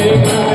Hey,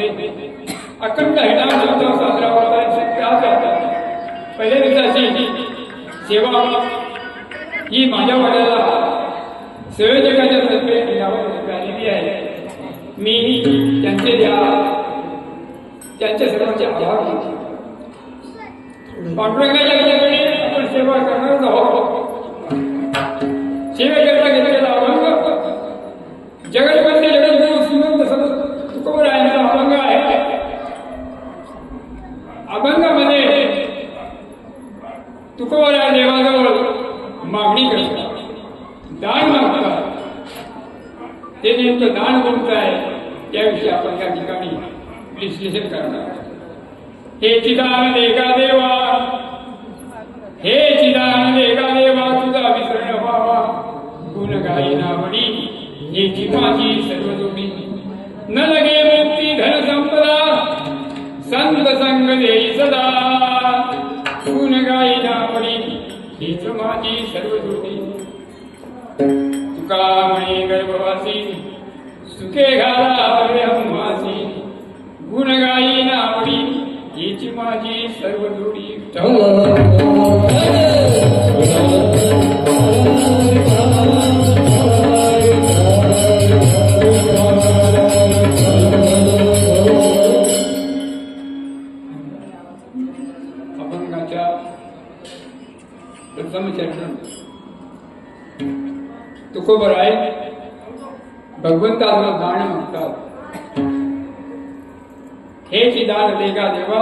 मध्ये अखंड हरिनाम साजरा होत आहे. पहिल्या दिवसाची सेवा ही माझ्या वडिलांना संयोजकाच्या तर्फे आलेली आहे. मी त्यांचे सर्वांचे आभार मानतो. पांडुरंगाच्या कृपेने आपण सेवा करणार आहोत. सेवेकरता घेतलेला अभंग जगतमध्ये जगद्गुरु श्रीमंत तुकोबरायांचा अभंग आहे. अभंगामध्ये तुकोबराय देवाजवळ मागणी करतात, दान मागतात. ते नेमकं दान कोणतं आहे त्याविषयी आपण या ठिकाणी विश्लेषण करणार. हे चिदानंद एका देवा, हे चिदानंद एका देवा, तुझा विसरण व्हावा गुण गायना वडी. हे जीवाची सर्व जोडी न लगे मुक्ती धन संपदा, संत संग देई सदा. गुण गायना वडी हीच माझी सर्व जोडी. तुका म्हणे गर्भवासी, सुखे घाला ब्रह्मासी. गुण गायना वडी हीच माझी सर्व जोडी. अभंगाच्या प्रथम चरण तुकोबराय भगवंताला दान मागतात. हे चिदान देगा देवा,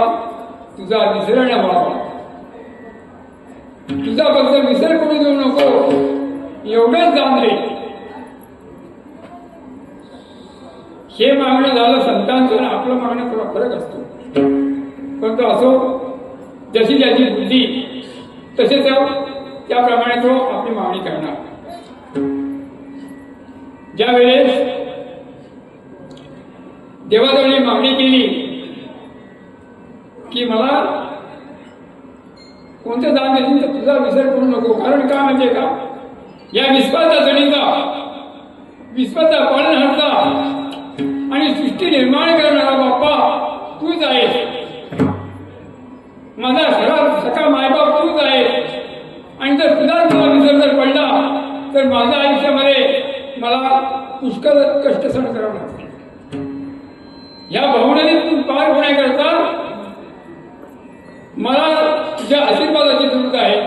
तुझा विसरण व्हावा. तुझा फक्त विसर करू देऊ नको एवढंच दान दे. हे मागणं झालं संतांचं आणि आपलं मागणं थोडा फरक असतो. परंतु असो, जशी ज्याची बुद्धी तसेच त्याप्रमाणे तो आपली मागणी करणार. ज्या वेळेस देवाजवळ मागणी केली की मला कोणतं दान देतील तर तुझा विसर करू नको. कारण का म्हणजे का, या विश्वाचा जणीचा, विश्वाचा पालनहर्ता आणि सृष्टी निर्माण करणारा बाप्पा तूच आहेस. माझा सखा मायबाप तूच आहेस. आणि जर तुझा विसर जर पडला तर माझ्या आयुष्यामध्ये मला पुष्कळ कष्ट सहन करावं लागते. या भावनेतून पार होण्याकरता मला तुझ्या आशीर्वादाची जरूरत आहे.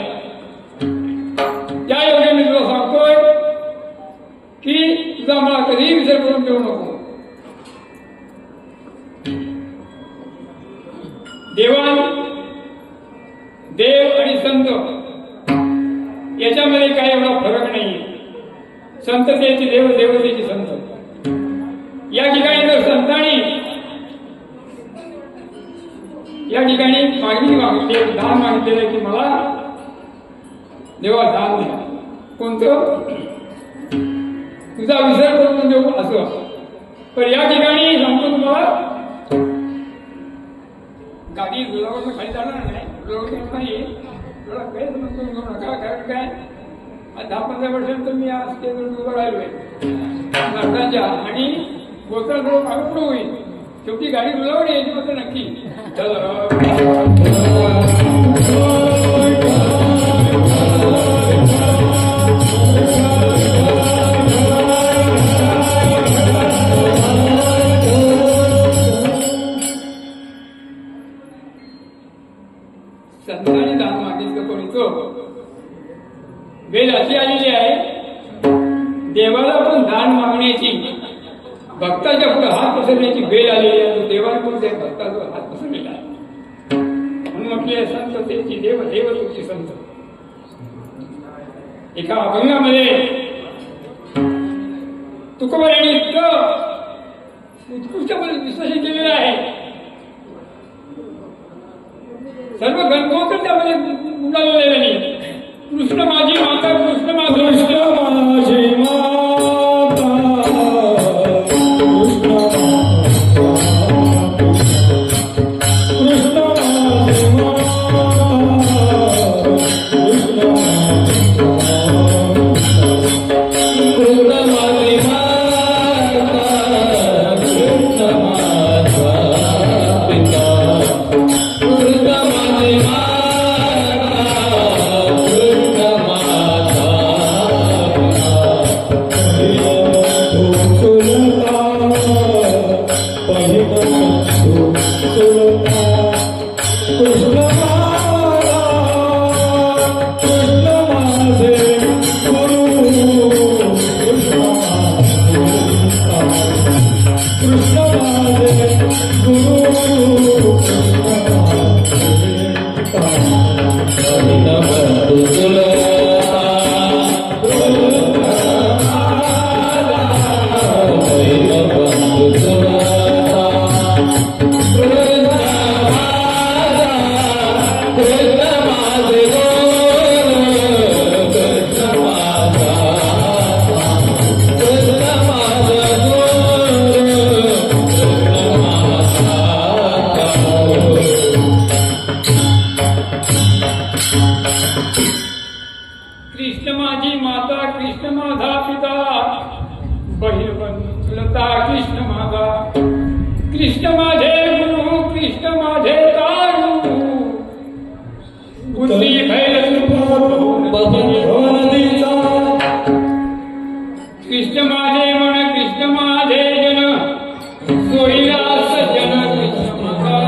त्या योगे मी तुला सांगतोय की तुझा मला कधीही विसर करून देऊ नको. देव आणि संत याच्यामध्ये काही एवढा फरक नाहीये. संततेची देव, देवतेची संत. या ठिकाणी जर संतांनी या ठिकाणी मागणी मागितली, दान मागितलेलं की मला देवा दान द्या. कोणतं, तुझा विसर करून देऊ असं. पण या ठिकाणी सांगतो तुम्हाला, गाडी गुलाबावर खाली जाणार नाही, गुलाबावर नाही. थोडा काही समजून घेऊ नका. कारण काय, 10-15 वर्षांतर मी आज स्टेजवर उभं राहिलोय नाटकांच्या, आणि बोलता थोडं मागं होईल. शेवटी गाडी गुलाबावर यायची मात्र नक्की. संतांनी दान मागितलं कोणीचो वेळ अशी आलेली आहे, देवाला पण दान मागण्याची, भक्ताच्या पुढे हात पसरण्याची वेळ आलेली आहे. देवाला पण त्या भक्ताचा हात पसरलेला आहे. म्हणून म्हटले संततेची देव, देवतेची संत. एका अभंगामध्ये तुकोबारायांनी इतकं उत्कृष्ट विश्लेषण केलेलं आहे. सर्व गणगोत्र त्यामध्ये उडालेले नाही. कृष्ण माझी माता, कृष्ण माझी, कृष्ण माझी माता, कृष्ण कृष्ण माझी माता, कृष्ण माझा पिता, बहीण बंधुलता कृष्ण माझा, कृष्ण माझे गुरु, कृष्ण माझे तारू, बुद्धी कृष्ण माझे मन, कृष्ण माझे जन, सोयीला सज्जन कृष्ण माझा,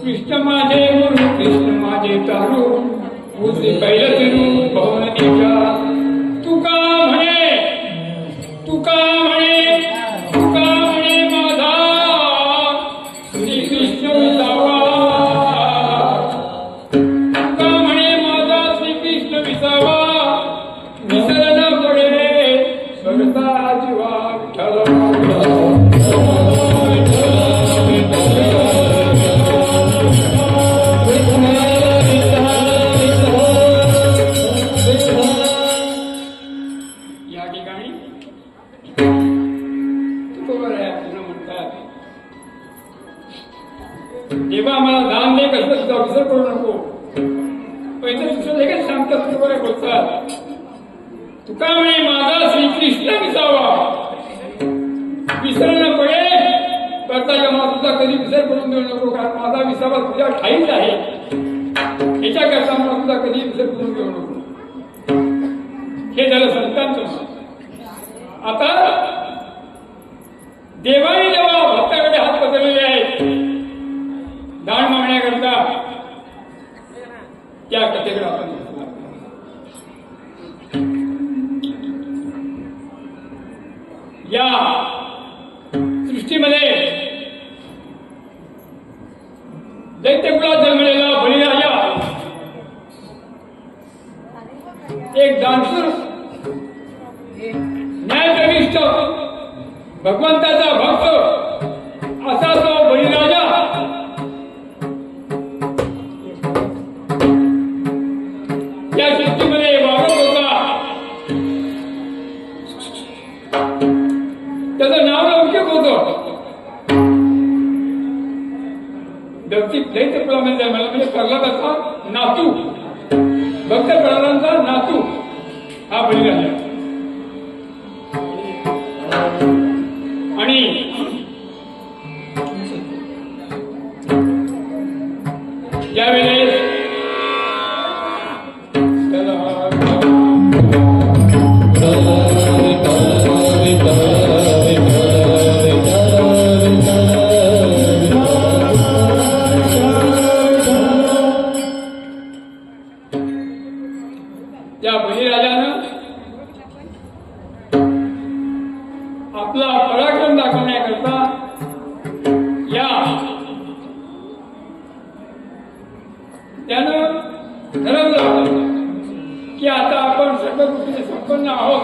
कृष्ण माझे गुरु, कृष्ण माझे तारू, बुद्धी पहिलं तिरू भवनीच्या. तुका म्हणे, तुका म्हणे, तुका म्हणे माझा श्रीकृष्ण विसावा, तुका म्हणे माझा श्रीकृष्ण विसावा, विसर न पडे स्वर्गा जीवा विठ्ठल. देवा मला दान दे, कसं तुझा विसर करू नको. पैसे दुसरं लगेच सांगतात, तुला बोलतात. तुका म्हणे माझा श्रीकृष्ण विसावा, विसर न पडे करता जेव्हा तुझा कधी विसर करून देऊ नको, कारण माझा विसावा तुझ्या ठाईच आहे. याच्याकरता मला तुझा कधी विसर करून देऊ नको. हे झालं संतांचं. आता देवाने जेव्हा भक्ताकडे हात पसरलेले आहेत दान मागण्याकरता, त्या कथेकडे आपण या सृष्टीमध्ये दैत्यकुळात जन्मलेला बळीराजा एक दानशूर, न्यायप्रविष्ट, भगवंताचा भक्त असा तो बळीराजा या सृष्टीमध्ये वागत होता. त्याचं नाव लौकिक होतं. दैत्यकुळामध्ये जन्मला, म्हणजे प्रल्हादाचा नातू, भक्त प्रल्हादाचा नातू हा बळीराजा. आणि ज्यावेळेस त्या बळीराजानं आपला पराक्रम दाखवण्याकरता या त्यानं ठरवलं की आता आपण सर्व गोष्टीने संपन्न आहोत,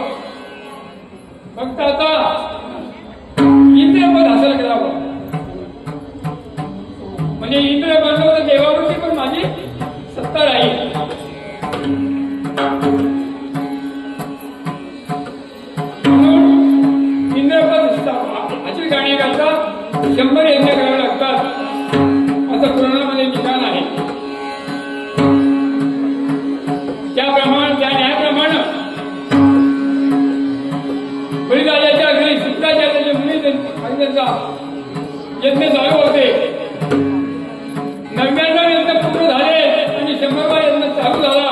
फक्त आता इंद्रपद हासिल करावं. म्हणजे इंद्र बनलो तर देवावरती पण माझी सत्ता राहील. म्हणून इंद्रपद हासिल करण्याकरता 100 यज्ञ करावे लागतात, असं पुराणामध्ये निदान आहे. त्याप्रमाणे त्या न्यायाप्रमाणे बळीराजाच्या घरी शुक्राचार्याचे मुनी त्यांचा यज्ञ चालू होते. 99 यज्ञ पूर्ण झाले आणि 100वा यज्ञ चालू झाला.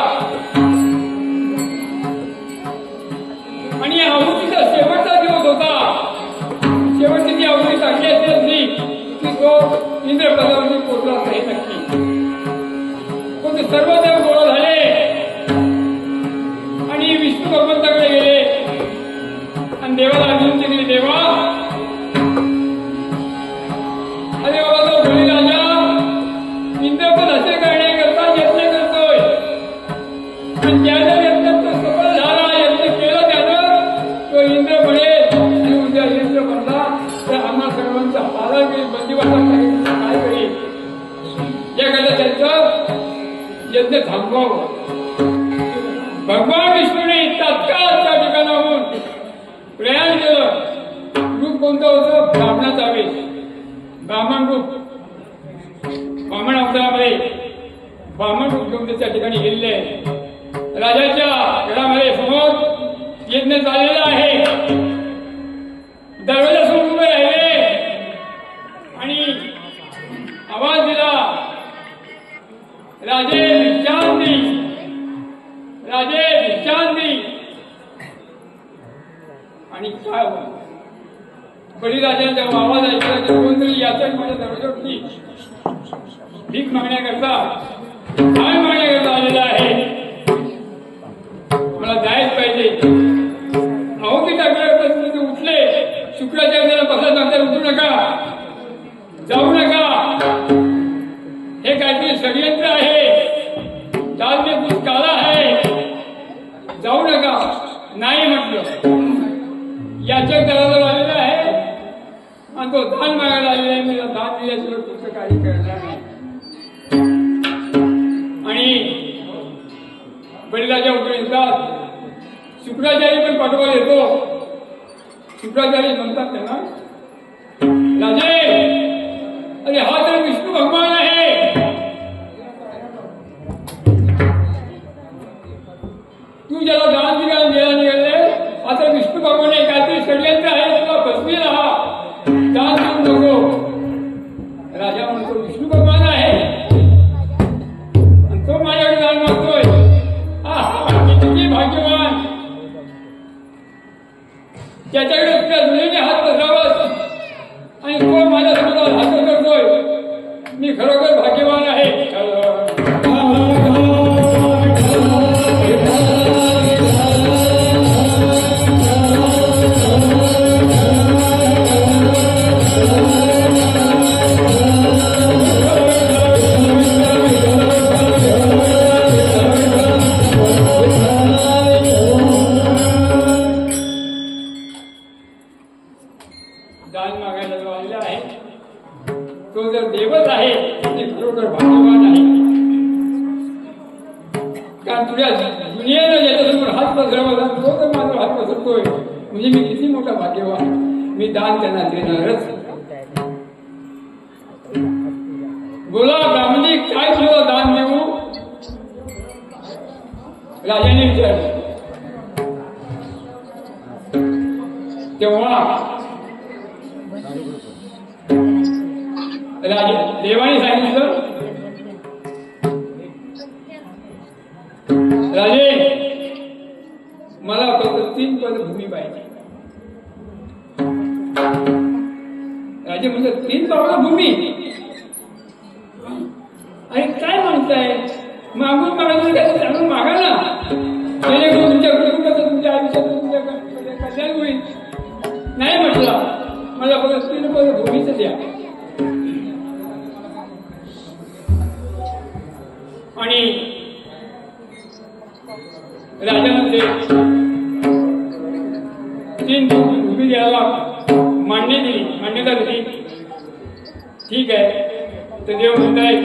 आणि आहुतीचा शेवटचा दिवस होता. शेवटची जी आहुती इंद्रप्रस्थावरती पोचला असं हे नक्की. पण ते सर्व देव गोळा झाले आणि विष्णू भगवंताकडे गेले आणि देवाला विनंती केली, देवा अरे बाबा तो बळी राजा इंद्रपद असे करण्याकरता यत्न करतोय आणि ज्याला यत्न तो सफल झाला, यत्न केलं त्यानं, तो इंद्र म्हणेल आणि उद्या इंद्र म्हणला तर आम्हा सर्वांचा आला मी बंदीवासा काय करेल, याकडे त्यांचं यज्ञ थांबवावं. भगवान विष्णूने तात्काळ त्या ठिकाणाहून प्रयाण केलं. रूप कोणतं होतं? ब्राह्मणाचा वेश, ब्राह्मण रूप, ब्राह्मण अवतारामध्ये ब्राह्मण रूप घेऊन त्या ठिकाणी गेलेले आहे. राजाच्या घरामध्ये समोर यज्ञ चाललेला आहे. दरवाजासमोर उभे राहिले आणि आवाज दिला, राजे विश्रांती, राजे विश्रांती. आणि काय बळीराजाने जेव्हा आवाज ऐकला की कोणतरी याचक माझ्या दरवाजावरती भीक मागण्याकरता, काय मागण्याकरता आलेला आहे, मला जायच पाहिजे. अहो की टाकल्यावर उठले, शुक्राचार्याला बसला सांगतात उठू नका, जाऊ नका, हे काहीतरी षडयंत्र आहे, दाल में कुछ काला है, जाऊ नका. नाही म्हटलं. याचक दराजवळ आलेला आहे आणि तो दान मागायला आलेला आहे, मला दान दिल्याशिवाय तुमचं काही करणार नाही. आणि बळीराजा उठून येतात. शुक्राचार्य पण पाठवा येतो. शुक्राचार्य म्हणतात त्यांना, राजे अरे हा तर विष्णू भगवान आहे, तू ज्याला दान दिला निघाले आता विष्णू भगवान आहे, काहीतरी षडयंत्र आहे, तुला भस्मी राहा, दान देऊ नको. राजा म्हणतो विष्णू भगवान आहे आणि तो माझ्याकडे दान मागतोय, किती भाग्यवान, त्याच्याकडे तुझ्या जुनेने हात पसरावाच आणि तो माझ्या समोर हात करतोय, मी खरोखर भाग्यवान आहे. दान मागायला जो आलेला आहे तो जर देवच आहे ते खरोखर भाग्यवान आहे. कारण तुझ्या दुनियेनं ज्याच्यासमोर हात पसरवला तो तर माझा हात पसरतोय, म्हणजे मी किती मोठा भाग्यवान, मी दान त्यांना देणारच. बोला ब्राह्मणी काय तुला दान देऊ? राजाने विचारलं. तेव्हा राजे देवाने सांगितलं, राजे मला फक्त 3 पद भूमी पाहिजे. राजे म्हणजे 3 पावलं भूमी, आणि काय मागताय? मागून मागायचं काय, सांगून मागा ना, जेणेकरून तुमच्या कुटुंबाचं, तुमच्या आयुष्याचं, तुमच्या कल्याण होईल. नाही म्हटलं, मला फक्त 3 पद भूमीच द्या. आणि राजाने 3 भूमी द्यायला मान्यता दिली. ठीक आहे. तर देव म्हणतायत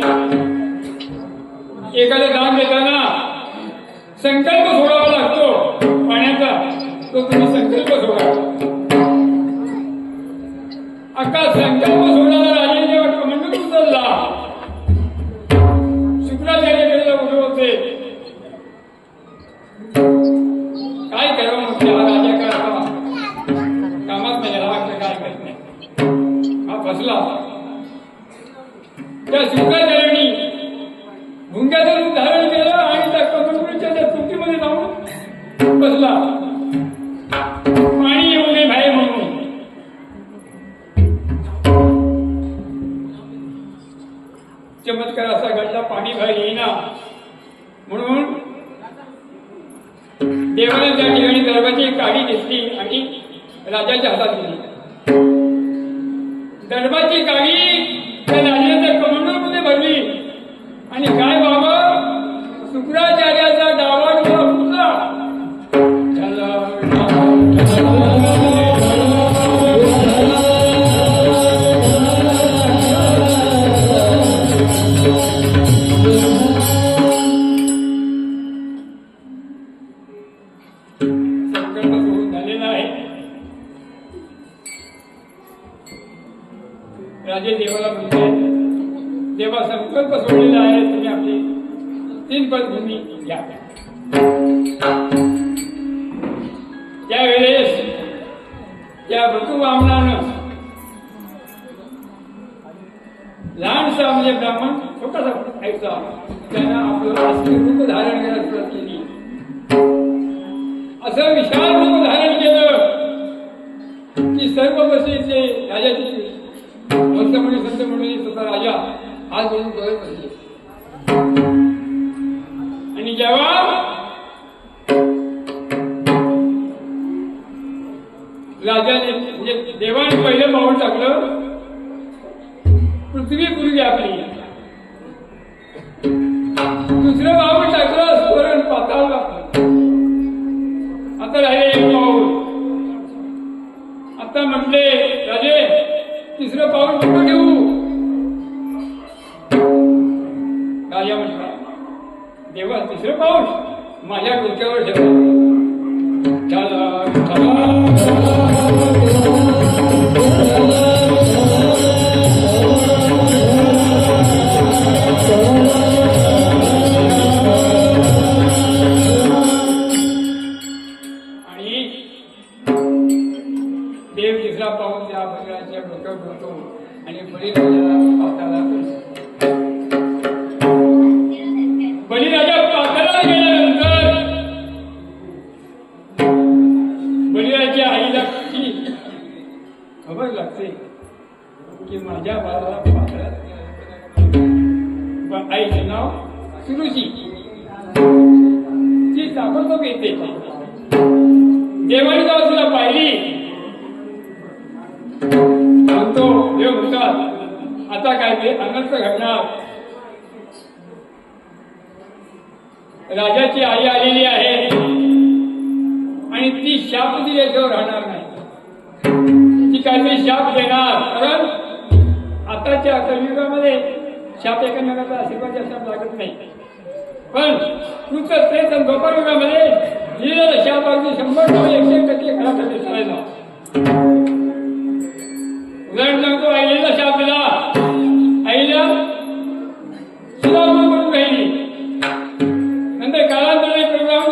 एखादं दान देताना संकल्प सोडावा लागतो पाण्याचा, तो तुम्ही संकल्प सोडा. अख्खा संकल्प सोडायला राजे जेव्हा कमंडून उचलला, शुक्राचार्याकडे उभे होते. काय करावं म्हटलं, हा राजा करावा कामात नाही, हा काय करत नाही, हा फसला. त्या शुक्राचार्याने भुंग्याचं रूप धारण केलं आणि त्या कमंडूच्या त्या चुकीमध्ये जाऊन बसला. पाणी येऊ नये बाहेर म्हणून. चमत्कार असा घडला, पाणी बाहेर येईना म्हणून देवाने त्या ठिकाणी दरबाची एक काडी घेतली आणि राजाच्या हातात दिली. दरबाची काडी त्या राजाच्या कमंडलमध्ये भरली आणि काय बाबा शुक्राचार्याचा डावा डोळा फुटला. राजे देवाला म्हणते, देवा संकल्प सोडलेला आहे, तुम्ही आपली 3 पद भूमी घ्या. त्यावेळेस त्या ऋतुवामनानं लहानसा म्हणजे ब्राह्मण छोटासा ऐकता त्यानं आपलं असली रूप धारण करायला सुरुवात केली. असं विशाल रूप धारण केलं की सर्व बसलेले राजाची संत म्हणून स्वतः राजा आज म्हणून डोळे पडले. आणि जेव्हा राजाने म्हणजे देवाने पहिलं पाऊल टाकलं, पृथ्वी पूर्वी आपली. दुसरं पाऊल टाकलं स्मरण पाताळ. आता राहिले एक पाऊल. आता म्हटले राजे तिसरं पाऊल कुठं ठेवू? राजा म्हटला देवा तिसरं पाऊल माझ्या डोक्यावर ठेवा. आणि देव तिसरा पाऊल त्या भगवानच्या डोक्यावर ठेवतो आणि बळीराजा पाताळात गेल्यानंतर बळीराजाच्या आईला खबर लागते की माझ्या बाळाला पाताळात. आईचं नाव सुरुची. ती ताबडतोब येते. देवाने जेव्हा तुला पाहिली म्हणतो देव म्हणतात आता काय ते अनंत घडणार. राजाची आई आलेली आहे आणि ती शाप दिल्याशिवाय राहणार नाही. ती काहीतरी शाप देणार. कारण आताच्या कलियुगामध्ये शाप एकमेकाचा आशीर्वाद शाप लागत नाही. पण तुमचं तेच गोपाळ युगामध्ये दिलेला शाप अगदी 100% खरा ठरायचा. उदाहरण सांगतो, आईला शाप दिला, आईला सुद्धा करून राहिली. नंतर कालांतराने प्रोग्राम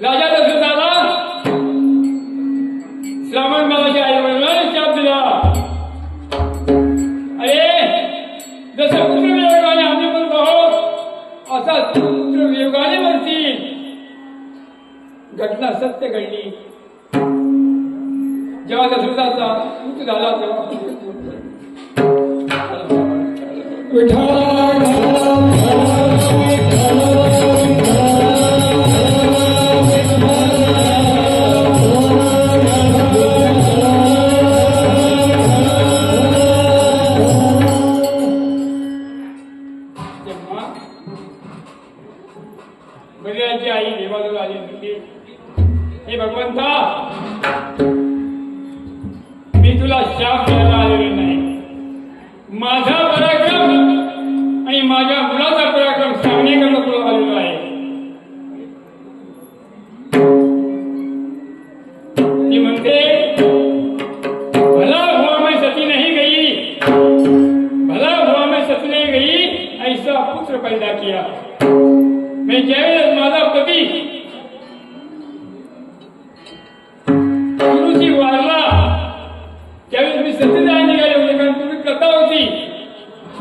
राजा दशरथ आला, श्रावण बाबाच्या आई वडिलांनी शाप दिला. अरे जसं पुत्र वियोगाने आम्ही म्हणतो आहोत असा पुत्र वियोगाने म्हणतील. घटना सत्य घडली. जेव्हा दशरथाचा मृत्यू झाला तेव्हा बळीराजाची आई देवाजवळ आली होती. हे भगवंता, मी तुला शाप द्यायला आलेलो नाही. माझा पराक्रम आणि माझ्या मुलाचा पराक्रम सांगण्याकरता तुला आलेलो आहे. ती म्हणते भला हुआ मैं सती नहीं गई, भला हुआ मैं सती नहीं गई, ऐसा पुत्र पैदा किया. मैं ज्यावेळेस माझा पती गुरुजी वारला त्यावेळेस मी सती जायला निघाले होते. कारण तुम्ही कथा होती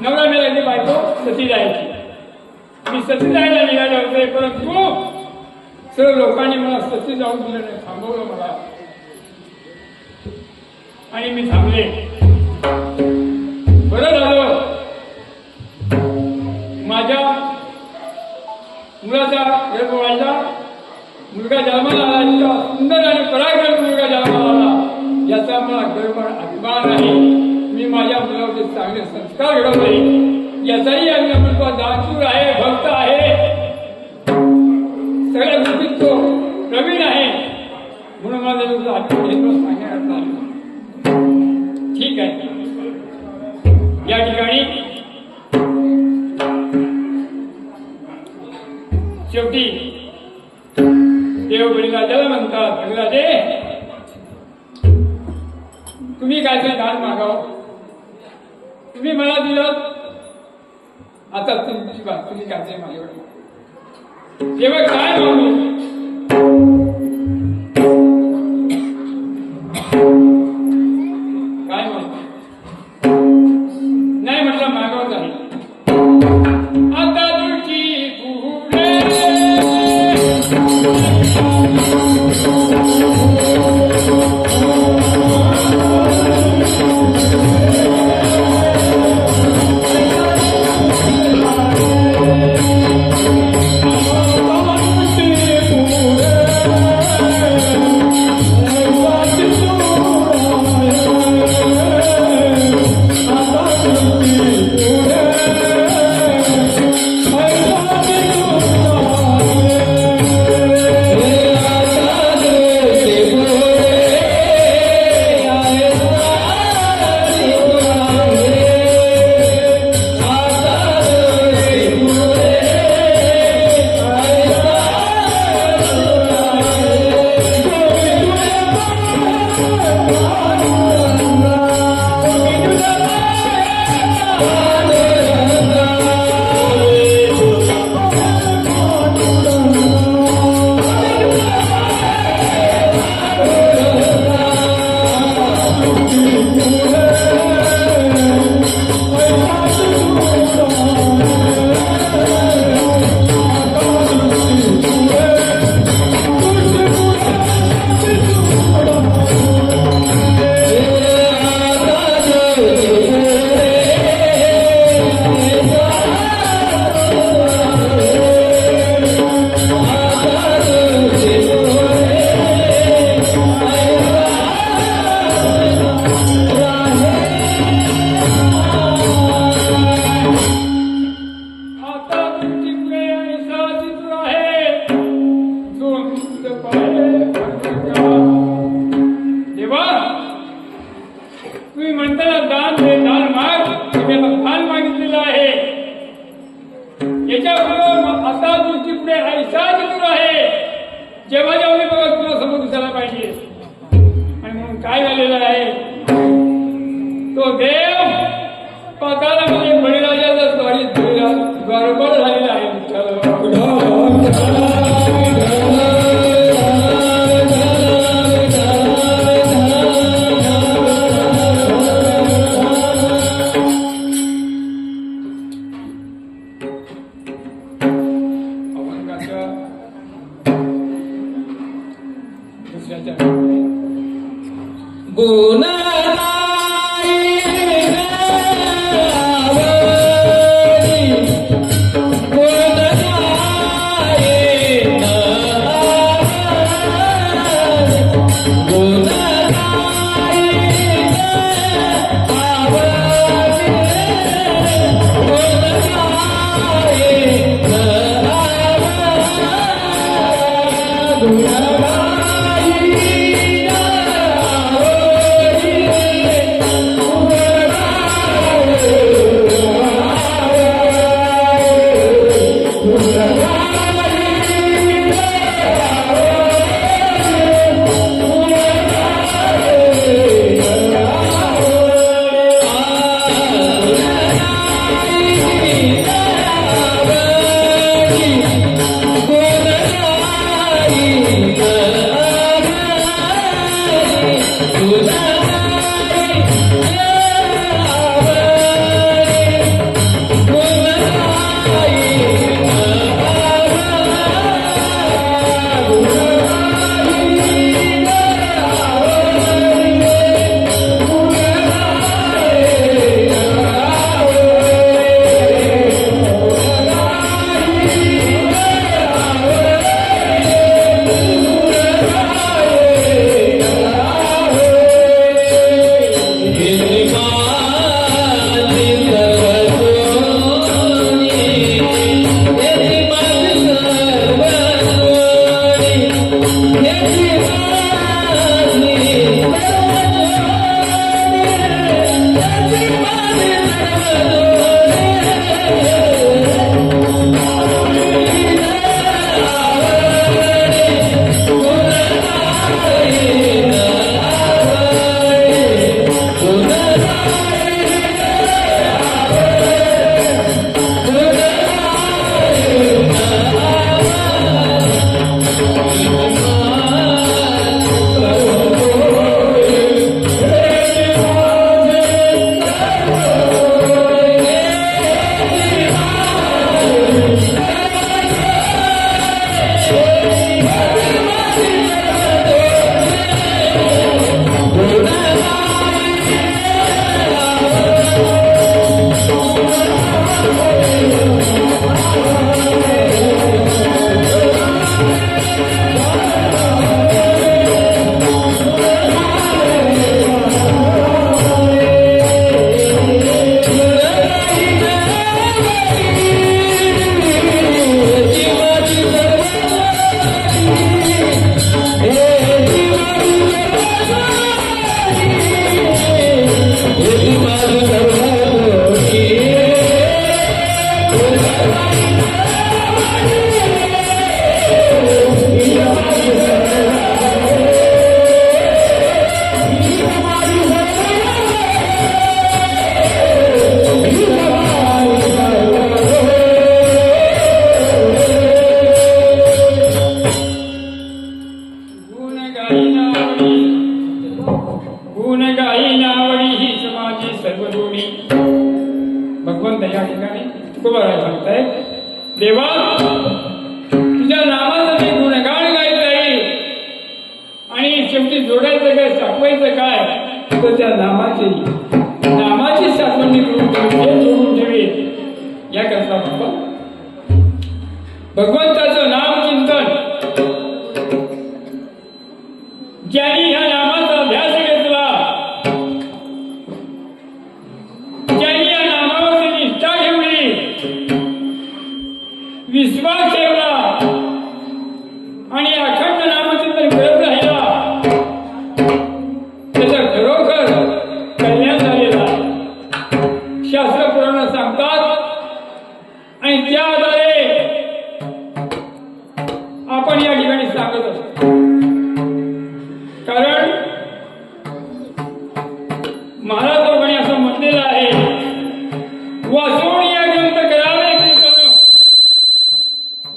नवरा मेल्याची बायको सती जायची. मी सती जायला निघाले होते, परंतु सर्व लोकांनी मला सती जाऊन दिलं नाही, थांबवलं मला आणि मी थांबले. गर्भ वाढला, मुलगा जन्माला आला, इतका सुंदर आणि पराक्रमी मुलगा जन्माला आला, याचा मला गर्व अभिमान आहे. मी माझ्या मुलावरचे चांगले संस्कार घडवले, याचाही मुलगा दानशूर आहे, भक्त आहे, सगळ्या गोष्टीत तो प्रवीण आहे, म्हणून मला तुझं अभिमान सांगण्यात आलं. ठीक आहे. या ठिकाणी शेवटी देव बळीराजाला म्हणतात, बळीराजे तुम्ही काहीतरी दान मागावं, तुम्ही मला दिलं, आता तुमची बात, तुम्ही काहीतरी मागावं. तेव्हा काय मागू? काय मागू? नाही म्हटलं मागवत आहे. आता तुझी पुढे सर्व जोडी भगवंत या ठिकाणी तुकोबाराय सांगताय, देवा तुझ्या नामाचं मी गुणगान गायत जाईल आणि शेवटी जोडायचं काय, साठवायचं काय, तर त्या नामाची साठवण मी करून ठेवेन, जोडून ठेवेन. याकरता बाबा भगवंताचं नाम चिंतन ज्यांनी ह्या नामाचा अभ्यास घेतला, ज्यांनी या नामावरती निष्ठा ठेवली, विश्वास ठेवला आणि अखंड नामचिंतन करत राहिला, त्याचं खरोखर कल्याण झालेलं आहे. शास्त्र पुराण सांगतात आणि त्या आधारे आपण या ठिकाणी सांगत असतो. कारण महाराज लोकांनी असं म्हटलेलं आहे, वाचून या ग्रंथ करावे कीर्तन,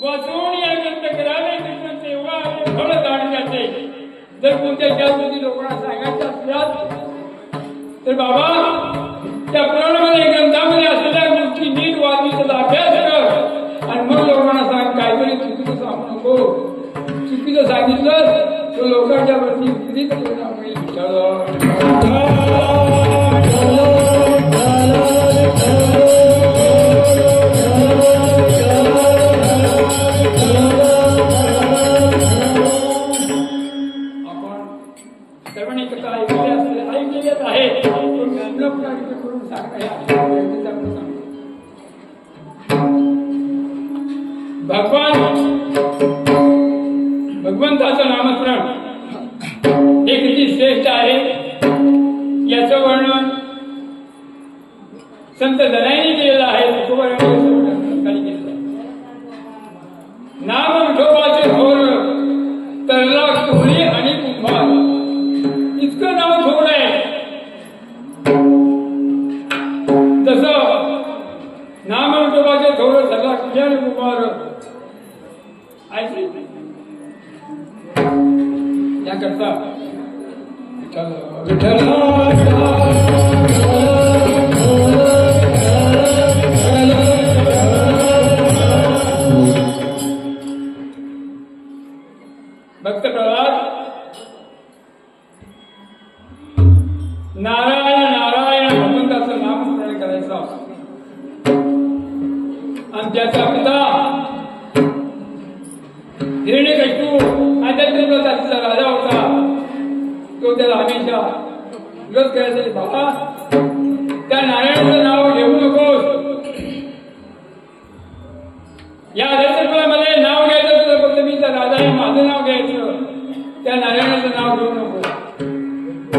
वाचून या ग्रंथ करावे कीर्तन, तेव्हा फळ दान जाते. जर कोणत्या त्यासाठी लोकांना सांगायचं असल्यास तर बाबा त्या पुराणामध्ये ग्रंथामध्ये असलेल्या गोष्टी नीट वाचून अभ्यास कर आणि मग लोकांना सांग. काहीतरी चुकीचं सांगू नको. चुकीचं सांगितलं तर लोकांच्या वरती विपरीत परिणाम होईल. आपण सर्वांनी कथा ऐकलेल्याच आहे, करून सांगा. भगवंताचं नामस्मरण हे किती श्रेष्ठ आहे याचं वर्णन संत जनाईने केलेलं आहे. नाम विठोबाचे घोर तरला कुहळी आणि कुंभार, इतकं नाव थोडं आहे. जसं नाम विठोबाचे थोडं तरला कुहळी आणि कुंभार याकरता भक्त प्रल्हाद नारायण नारायण भगवंताचं नामस्मरण करायचं आणि त्याचा पिता हिरण्यकशिपू आदित्य जातीचा राजा होता. तो त्याला हमेशा विरोध करायचा, बाबा त्या नारायणाचं नाव घेऊ नकोस, या आदित्यमध्ये नाव घ्यायचं तुझं, फक्त मी त्या राजा आहे माझं नाव घ्यायचं, त्या नारायणाचं नाव घेऊ नको.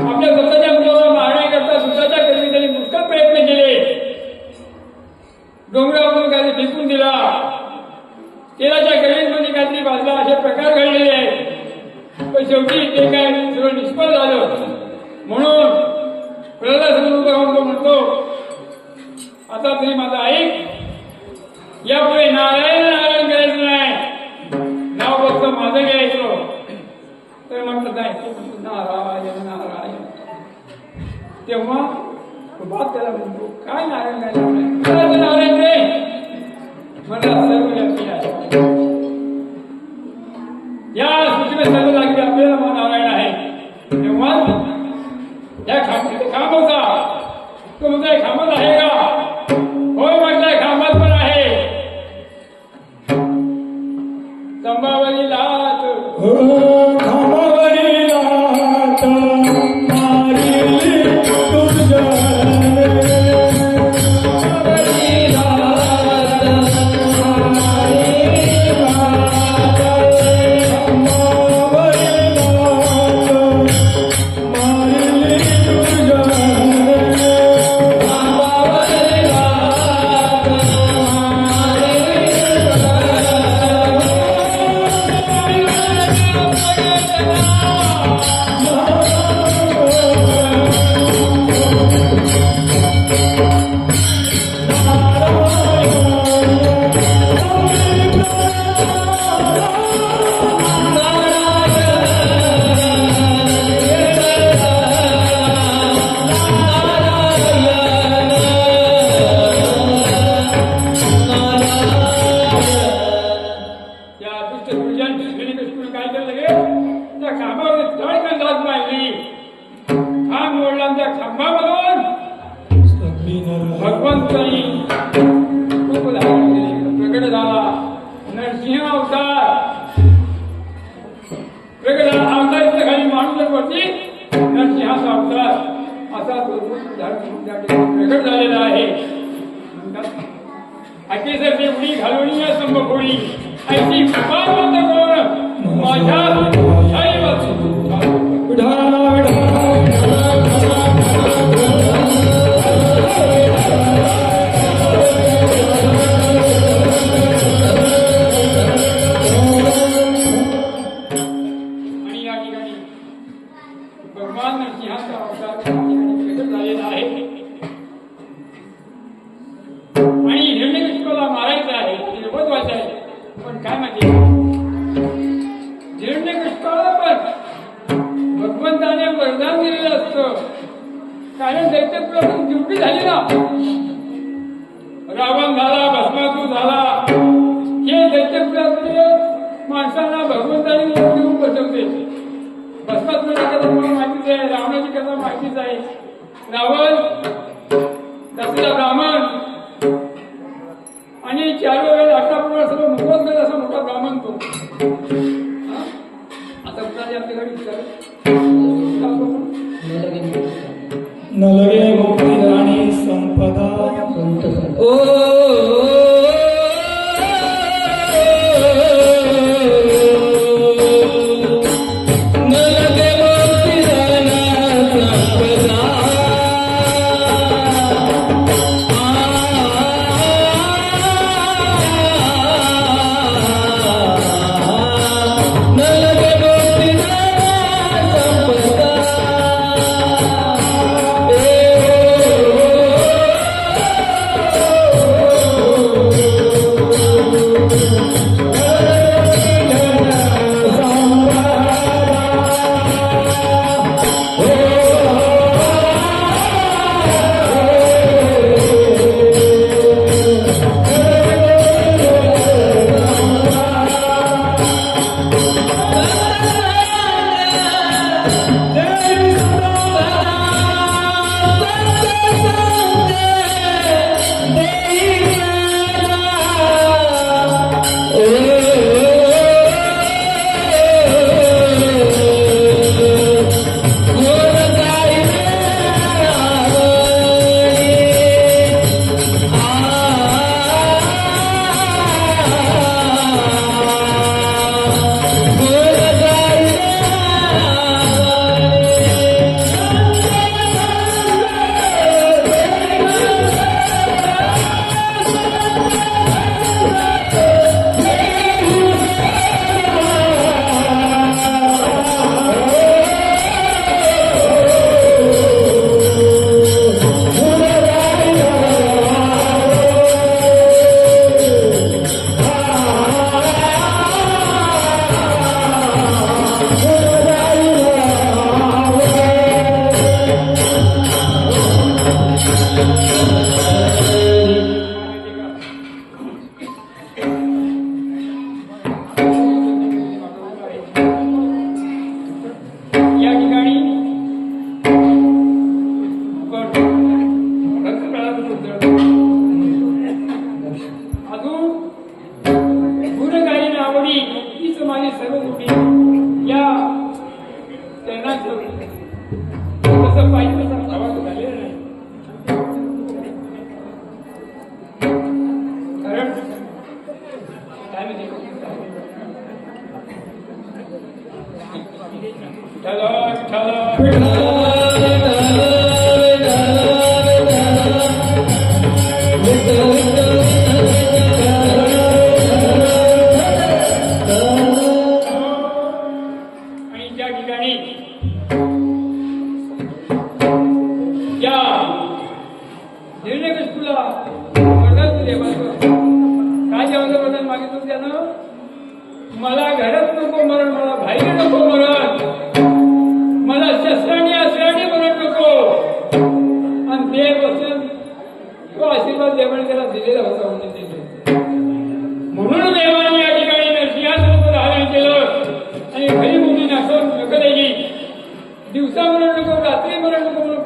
आपल्या स्वतःच्या मुलाला मारण्याकरता स्वतःच्या कधी त्यांनी पुष्कळ प्रयत्न केले. डोंगरावरून काही फेकून दिला, तेलाच्या गळीमध्ये काहीतरी बाजला, असे प्रकार घडलेले आहेत. पण शेवटी ते काय सगळं निष्फळ झालं. म्हणून प्रल्हाद समोर म्हणतो, आता तरी माझा ऐक, यापुढे नारायण नारायण करायचं नाही, नाव फक्त माझं घ्यायचं. तर म्हटलं नाही, नारायण नारायण. तेव्हा बाप त्याला म्हणतो, काय नारायण नारायण नारायण रे, मला सर्व व्यापी आहे. या सूचने सर्व जागी आपल्याला नारायण आहे. तेव्हा या खांब होता, तो म्हणतोय खांबात आहे का? होय म्हटलंय, खांबात पण आहे. तंबावरी लाट, खांबावरी लाट मारी तुझ्या Baba आमच्या खांबावरून भगवंतानी रूप धारण केले, प्रगट झाला. नरसिंह अवतार प्रगट झाला. अवताराच्या खाली माणूस वरती नरसिंहाचा अवतार असा तो रूप धारण त्या ठिकाणी प्रगट झालेला आहे. अतिशय उडी घालून या संभोळी ऐशी कृपावंत कोण माझ्या आणि या ठिकाणी भगवान नरसिंहाचा अवतार प्रकट झालेला आहे. आणि हिरण्यकशिपूला मारायचं आहे, निर्बोधवायचं आहे. पण काय माहिती हिरण्यकशिपूला पण भगवंताने वरदान दिलेलं असतं. कारण दैत्यकुलातून ड्युटी झाली ना, रावण झाला, भस्मासूर झाला. हे दैत्यकुलातले माणसांना भगवंताने देऊन बसवते. भस्मासुराची कथा मला माहितीच आहे, रावणाची कथा माहितीच आहे. रावण दसरा ब्राह्मण आणि 4 वेळा अष्टापूर्वा सर्व मुखवत करत असा मोठा ब्राह्मण तो. आता कुणाची आपल्याकडे विचार नलगे मुक्ती आणि संपदा मला घरात नको मरण, मला बाहेर नको मरण, मला शस्त्राने अस्त्राने मरण नको. आणि देव वचन तो आशीर्वाद देवाने त्याला दिलेला होता. म्हणून देवाने या ठिकाणी नरसिंहाचं रूप धारण केलं आणि घरी मुली नाचवून नकलेली. दिवसा मरण नको, रात्री मरण नको म्हणून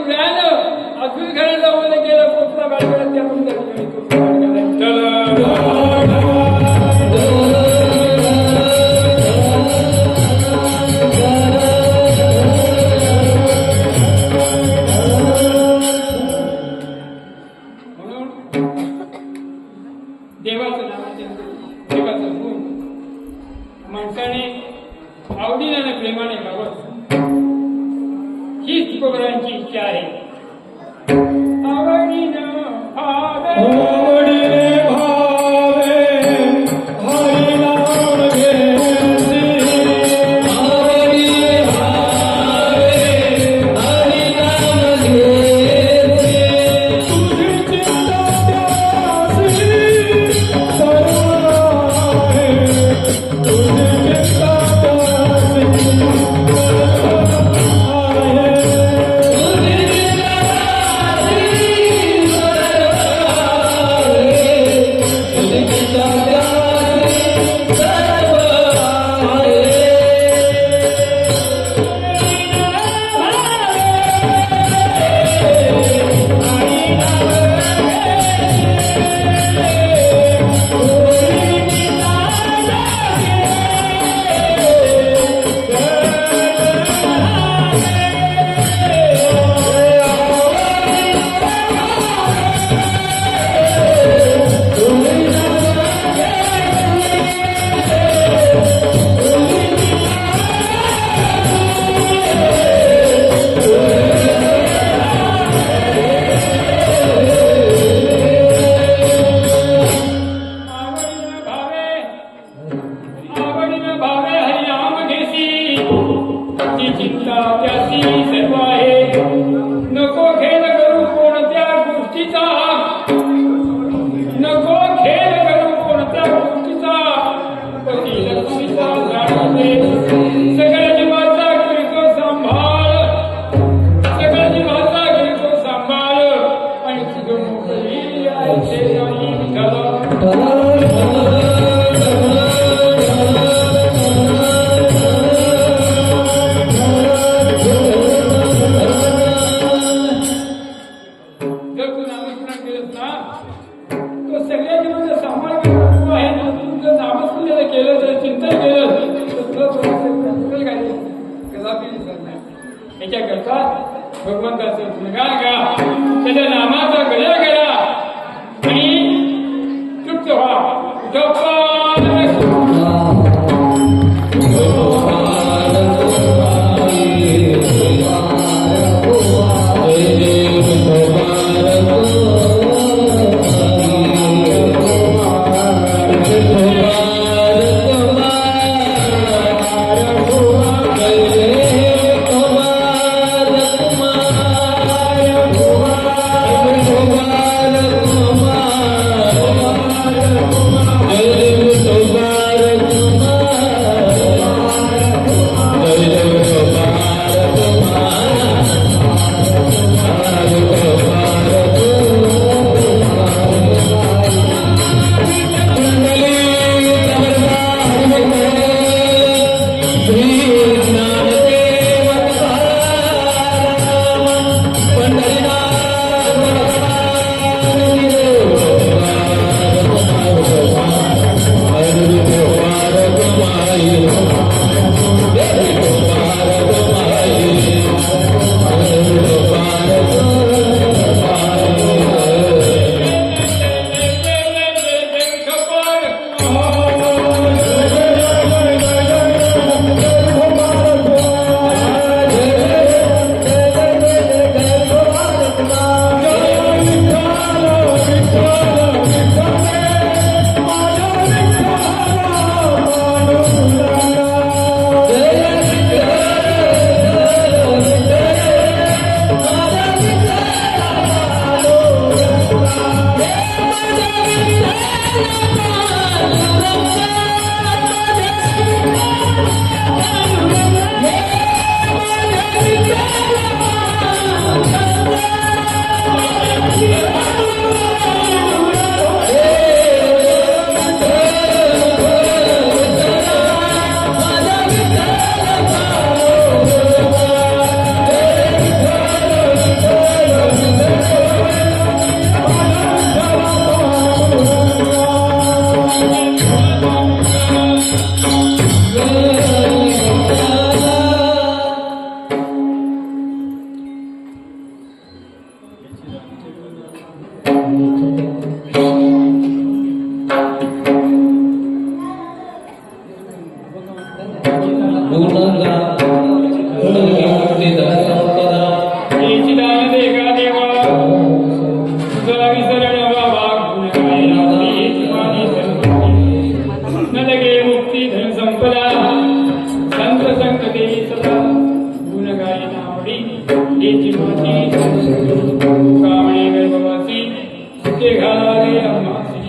व्यान अजून घराला ओले गेलं पोचला बाळगडा त्या पण त्या ठिकाणी पोचला बाळगडा म्हणून देवाचं नाव देवाचं गुण माणसाने आवडीने आणि प्रेमाने गावं हीच तुकोबरांची इच्छा आहे. आवडीनं भावे आवडीने भावे हरी नाम घेसी आवडीने भावे हरी नाम घेसी तुझी चिंता त्यासी सर्व आहे तुझी चिंता त्यासी आवडीनं भावे हरिनाम घेसी ती चिंता त्यासी सर्व आहे. नको खेळ करू कोणत्या गोष्टीचा नको खेळ करू कोणत्या गोष्टीचा पती लक्ष्मीचा जाणते सगळ्या जीवाचा घेतो सांभाळ सगळ्या जीवाचा घेतो सांभाळ आणि तुझं मोकळी आहे ते जाणी झालं. जर तू नामस्मरण केलंस ना तो सगळ्या जीवाचा सांभाळ करतो आहे ना. तू जर नामस्मरण जर केलं जर चिंतन केलं तर तुला थोडंसं काय कदापि दिसत नाही. याच्याकरता भगवंताचं गुणगान करा त्याच्या नामाचा गजर करा आणि तृप्त व्हा. Hare संपदा संत संगते सदा गुण गायन आवडी हेची माती कामणे गर्भवासी सुखे घाले आम्हासी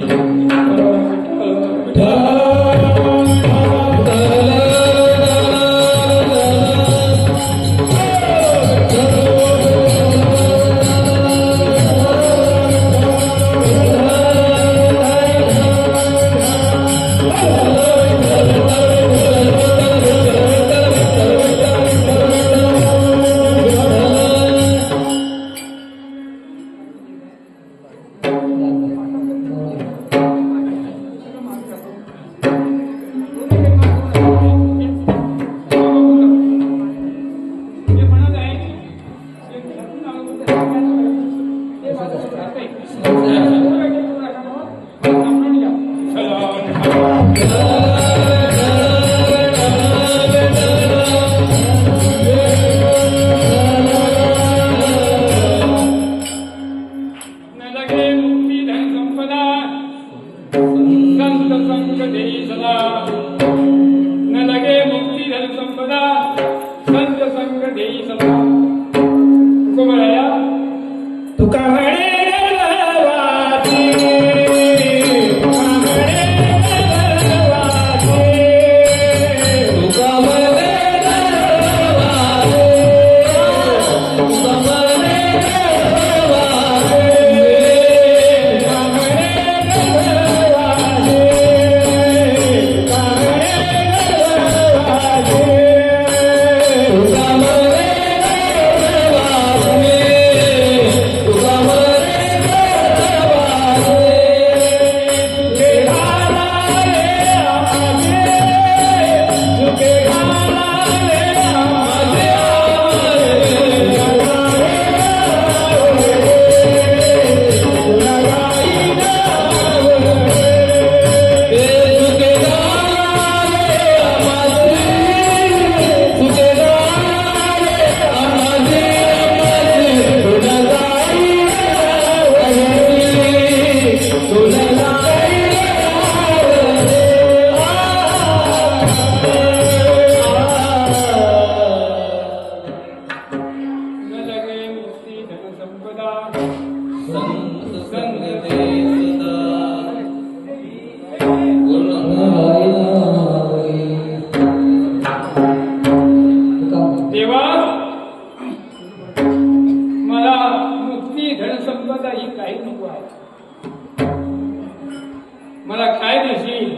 मला काय देशील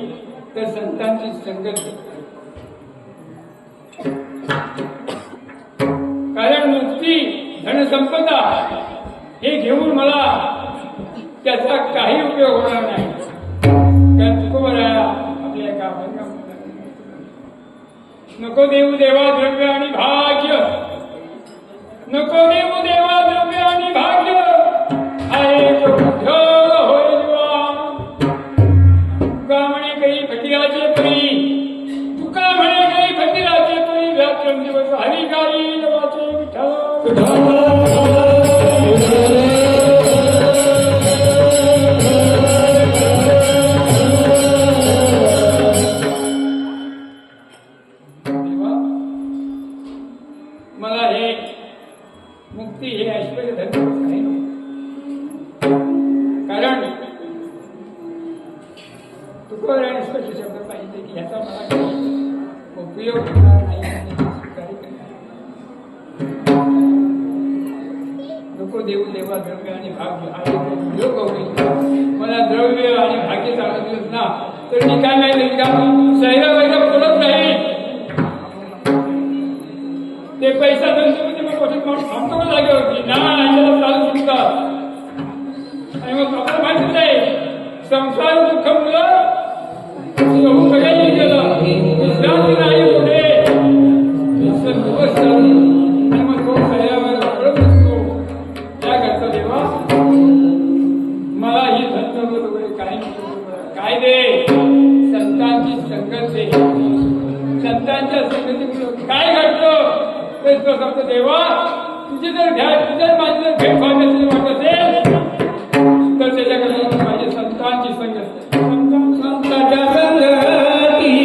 तर संतांची संगत दे. कारण मुक्ती धनसंपदा हे घेऊन मला त्याचा काही उपयोग होणार नाही. कारण तुकोबर आपल्या एका नको देऊ देवा द्रव्य आणि भाग्य, नको देऊ देवा द्रव्य आणि भाग्य, हा एक उद्योग होय जीवा. तुका म्हणे काही फकीराचे परी, तुका म्हणे काही फकीराचे परी, रात्रंदिवस हरिकारी देवाचे विठ्ठल. मला हे मुक्ती हे ऐश्वर्य धर्म काही नको. कारण तुकोबराने स्पष्ट शब्द पाहिजे की ह्याचा मला काही उपयोग होणार नाही. नको देऊ देवा द्रव्य आणि भाग्य, हा एक उपयोग होईल. मला द्रव्य आणि भाग्य चालत ना तर मी काय नाही का शहरा वैरा बोलत नाही. ते पैसा धनसंपत्ती मग क्वचित माणूस थांबतो का जागेवरती ना त्याला चालू सुटतात. आणि मग आपल्याला माहितीच आहे संसार दुःख मुलं सगळ्यांनी केलं विश्रांती नाही पुढे दिवस आणि मग तो शहरावर पडत असतो. त्याकरता देवा मला ही धनसंपत्ती वगैरे काही काय दे, संतांची संगत दे. संतांच्या संगतीमुळे काय घडतं तो शब्द देवा तुझी जर माझी जर भेट व्हायची वाटत असेल तर त्याच्याकडे माझ्या संतांची संगत. संतांच्या संगती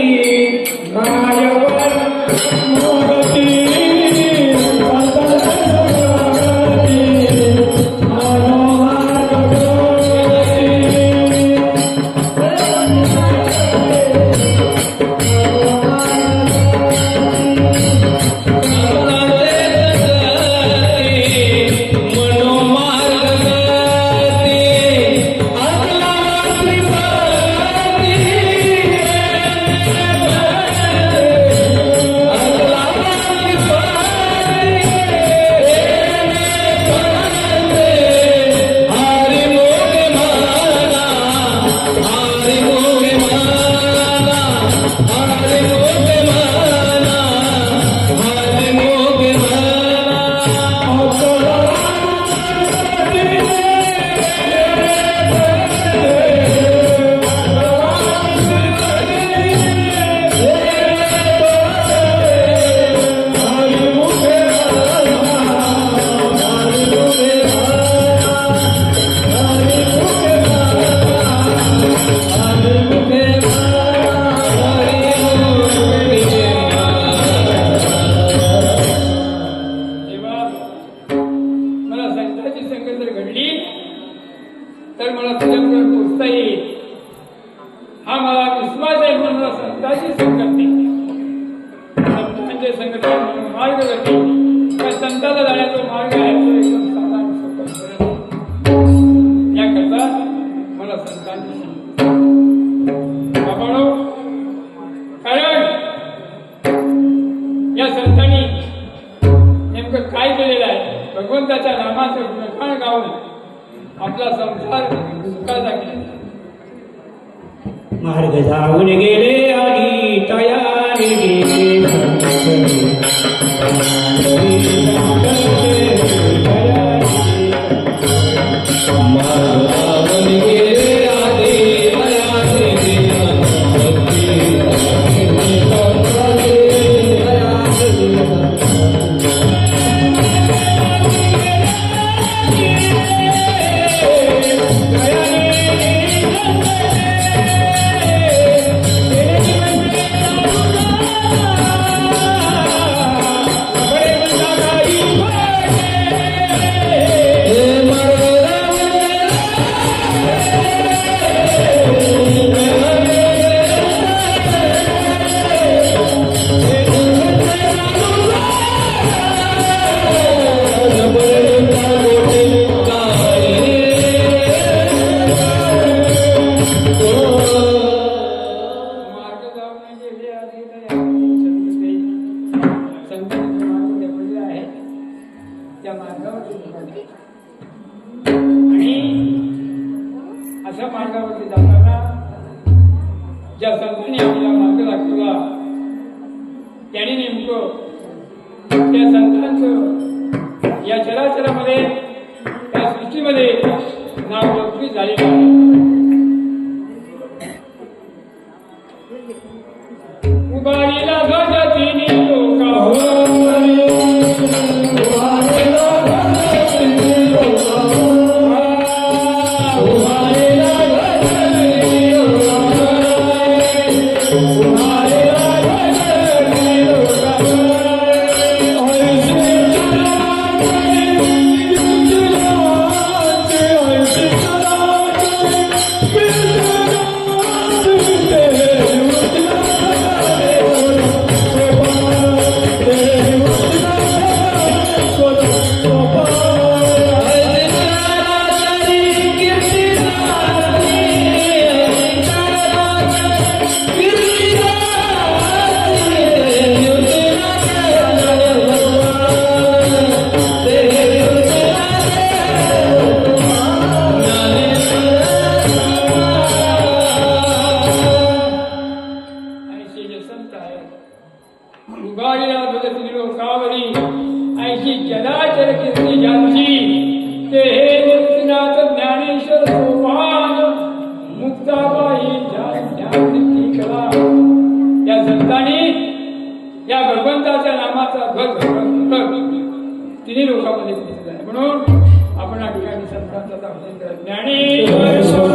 भगवंताच्या नामाचं गुणगान गाऊन आपला संसार सुखाचा केला. मार्ग जाऊन गेले आधी तयारी मार्ग जाऊन गेले आधी तयारी. संतांचे मार्ग ठेवलेले आहे त्या मार्गावरती निघाले. आणि अशा मार्गावरती जाताना ज्या संतांनी आपला मार्ग दाखवला त्याने नेमकं त्या संतांचं या चराचरामध्ये त्या सृष्टीमध्ये नाव लौकिक झालेलं आहे. उभारीला गजतीने उभारीला गजतीने लोकावरी ऐशी जलाचर कीर्ती ज्यांची ते हे गोपीनाथ ज्ञानेश्वर सोपान मुक्ताबाई ज्ञान कला. या संतांनी या भगवंताच्या नामाचा ध्वज तिन्ही लोकांमध्ये पोहोचत आहे. म्हणून आपण या ठिकाणी संतांचा दाखवून ज्ञानेश्वर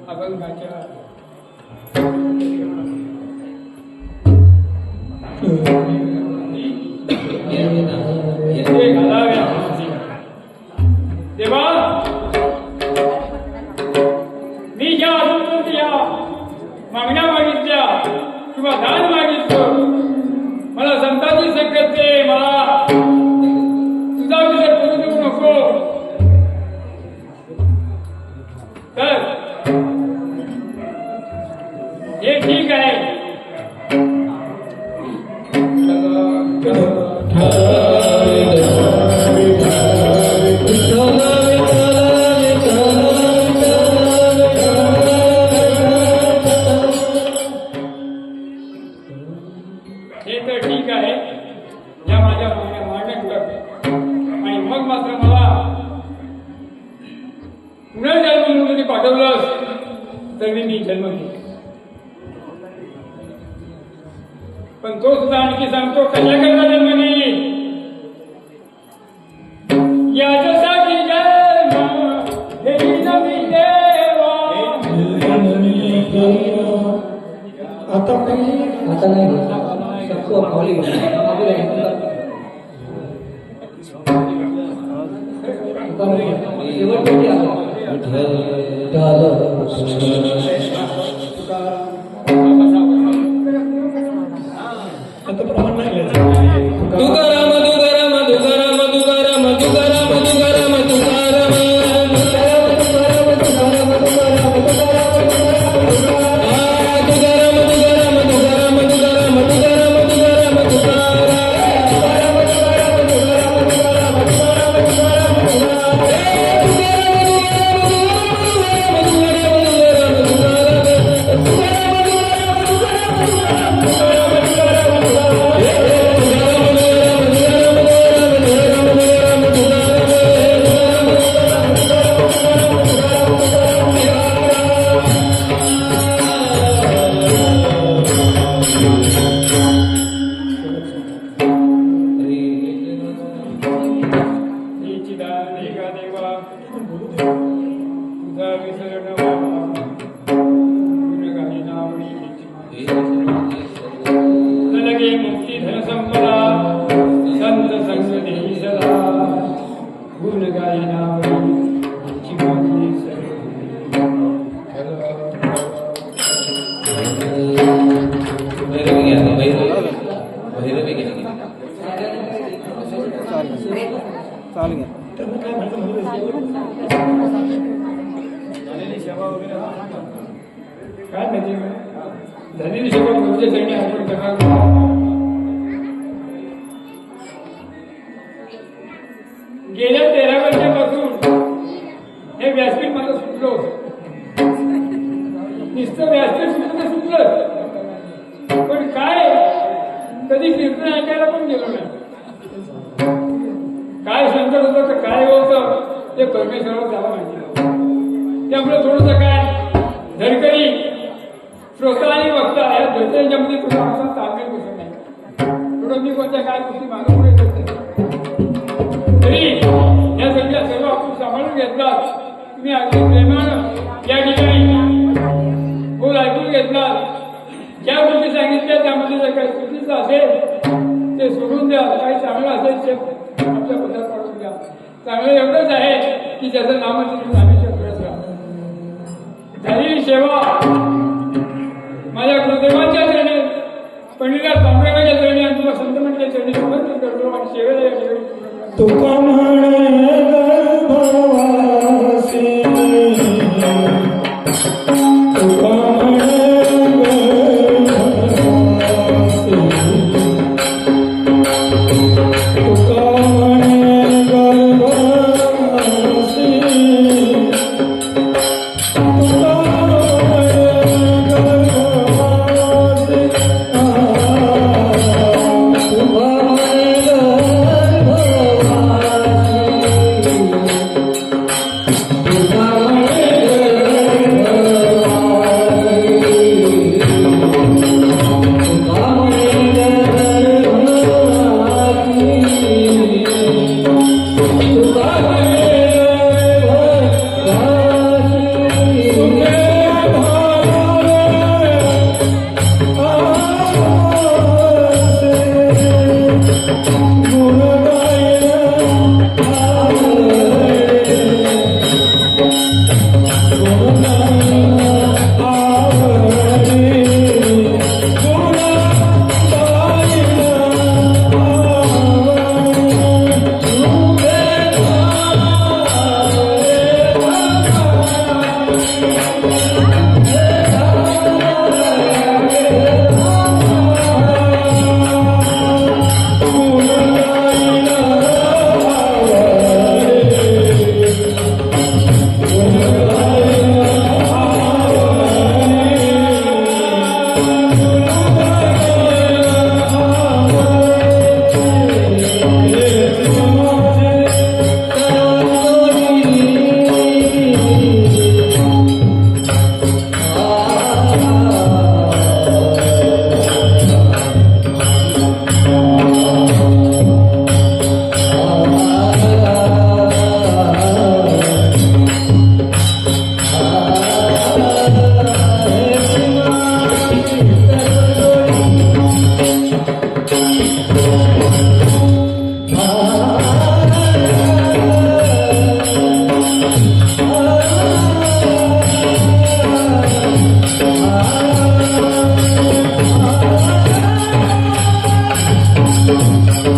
अभंगाच्या घालाव्या. तेव्हा मी ज्या अजून या मागण्या मागितल्या किंवा दान मागितलं मला संतांची संगत दे, मला तुझा विचार करू देऊ नको. तर हे ठीक आहे. हे तर ठीक आहे. या माझ्या मागण्या मान्य कर आणि मग मात्र मला पुनर्जन्म जरी पाठवलंस तरी मी जन्म घेईन. पण तो सुद्धा आणखी सांगतो कशाकरता जन्म घेईन. याच्यासाठी ज्या आता नाही सबको माऊली शेवटची आता प्रमाण नाही घ्यायचं. तुकाराम तुकाराम तुकाराम तुकाराम तुकाराम तुकाराम तुकाराम काय माहिती झालेली सेवा कोणत्या चरणी अर्पण करणार. गेल्या 13 वर्षापासून हे व्यासपीठ मला सुटलं होतं. नुसतं व्यासपीठ सुटलं पण काय कधी कीर्तन ऐकायला पण गेलो नाही. काय संकट होतं तर काय होतं ते परमेश्वराला त्याला माहिती नव्हतं. त्यामुळे थोडंसं काय धडकरी श्रोता आणि वक्ता या धडकरीच्या मध्ये थोडं आमचा ताळमेळ बसत नाही. थोडं मी कोणत्या काय गोष्टी मागं पुढे करते तरी या सगळ्या सर्व आपण सांभाळून घेतलात. तुम्ही अगदी प्रेमानं या ठिकाणी बोल ऐकून घेतलात. ज्या गोष्टी सांगितल्या त्यामध्ये जर काही चुकीचं असेल ते सोडून द्या. काही चांगलं असेल ते आपल्या पदात पाडून द्या. चांगलं एवढंच आहे की ज्याचं नामचिंतन आयुष्य करत राहा. झालेली सेवा माझ्या गुरुदेवांच्या चरणी पंडितराज पांडुरंगाच्या चरणी आणि तुला संत मंडळीच्या चरणी समर्पित करतो आणि सेवेला या ठिकाणी तुका म्हणे गर्भवासी तुका म्हणे गर्भवासी तुका म्हणे गर्भवासी तुका म्हणे गर्भवासी तुकाराम